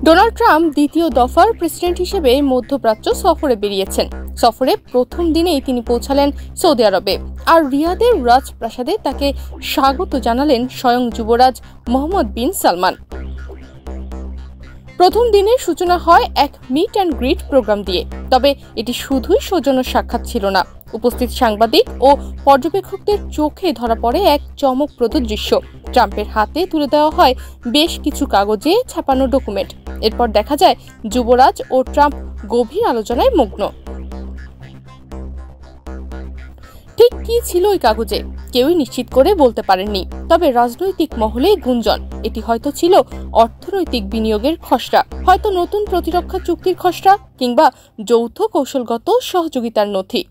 Donald Trump দ্বিতীয় দফার president হিসেবে মধ্যপ্রাচ্য সফরে বেরিয়েছেন। সফরে প্রথম দিনেই তিনি পৌঁছালেন সৌদি আরবে, আর রিয়াদের রাজপ্রাসাদে তাকে স্বাগত জানালেন স্বয়ং যুবরাজ মোহাম্মদ বিন সালমান। প্রথম দিনের সূচনা হয় এক মিট অ্যান্ড গ্রিট প্রোগ্রাম দিয়ে। তবে এটি শুধুই সৌজন্য সাক্ষাৎ ছিল না, উপস্থিত সাংবাদিক ও পর্যবেক্ষকদের চোখে ধরা পড়ে এক চমকপ্রদ দৃশ্য। ট্রাম্পের হাতে তুলে দেওয়া হয় বেশ কিছু কাগজে ছাপানো ডকুমেন্ট। এরপর দেখা যায় যুবরাজ ও ট্রাম্প গভীর আলোচনায় মগ্ন। ঠিক কি ছিল ওই কাগজে কেউই নিশ্চিত করে বলতে পারেননি। তবে রাজনৈতিক মহলে গুঞ্জন, এটি হয়তো ছিল অর্থনৈতিক বিনিয়োগের খসড়া, হয়তো নতুন প্রতিরক্ষা চুক্তির খসড়া, কিংবা যৌথ কৌশলগত সহযোগিতার নথি।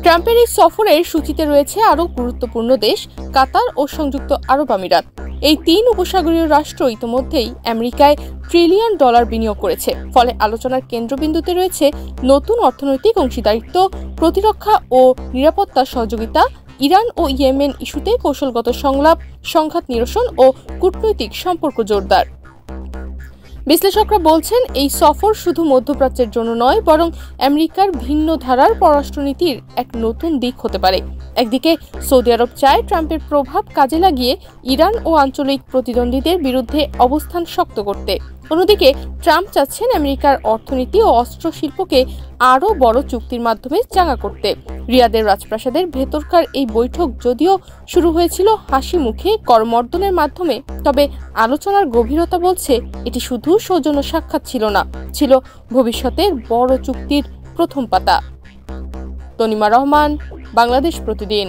ট্রাম্পের এই সফরের সূচিতে রয়েছে আরও গুরুত্বপূর্ণ দেশ কাতার ও সংযুক্ত আরব আমিরাত। এই তিন উপসাগরীয় রাষ্ট্র ইতিমধ্যেই আমেরিকায় $1 ট্রিলিয়ন বিনিয়োগ করেছে। ফলে আলোচনার কেন্দ্রবিন্দুতে রয়েছে নতুন অর্থনৈতিক অংশীদারিত্ব, প্রতিরক্ষা ও নিরাপত্তা সহযোগিতা, ইরান ও ইয়েমেন ইস্যুতে কৌশলগত সংলাপ, সংঘাত নিরসন ও কূটনৈতিক সম্পর্ক জোরদার। বিশ্লেষকরা বলছেন, এই সফর শুধু মধ্যপ্রাচ্যের জন্য নয়, বরং আমেরিকার ভিন্ন ধারার পররাষ্ট্রনীতির এক নতুন দিক হতে পারে। একদিকে সৌদি আরব চায় ট্রাম্পের প্রভাব কাজে লাগিয়ে ইরান ও আঞ্চলিক প্রতিদ্বন্দ্বীদের বিরুদ্ধে অবস্থান শক্ত করতে। অন্যদিকে ট্রাম্প চাচ্ছেন আমেরিকার অর্থনীতি ও অস্ত্র শিল্পকে আরও বড় চুক্তির মাধ্যমে চাঙা করতে। রিয়াদের রাজপ্রাসাদের ভেতরকার এই বৈঠক যদিও শুরু হয়েছিল হাসি মুখে করমর্দনের মাধ্যমে, তবে আলোচনার গভীরতা বলছে এটি শুধু সৌজন্য সাক্ষাৎ ছিল না, ছিল ভবিষ্যতের বড় চুক্তির প্রথম পাতা। তনিমা রহমান, বাংলাদেশ প্রতিদিন।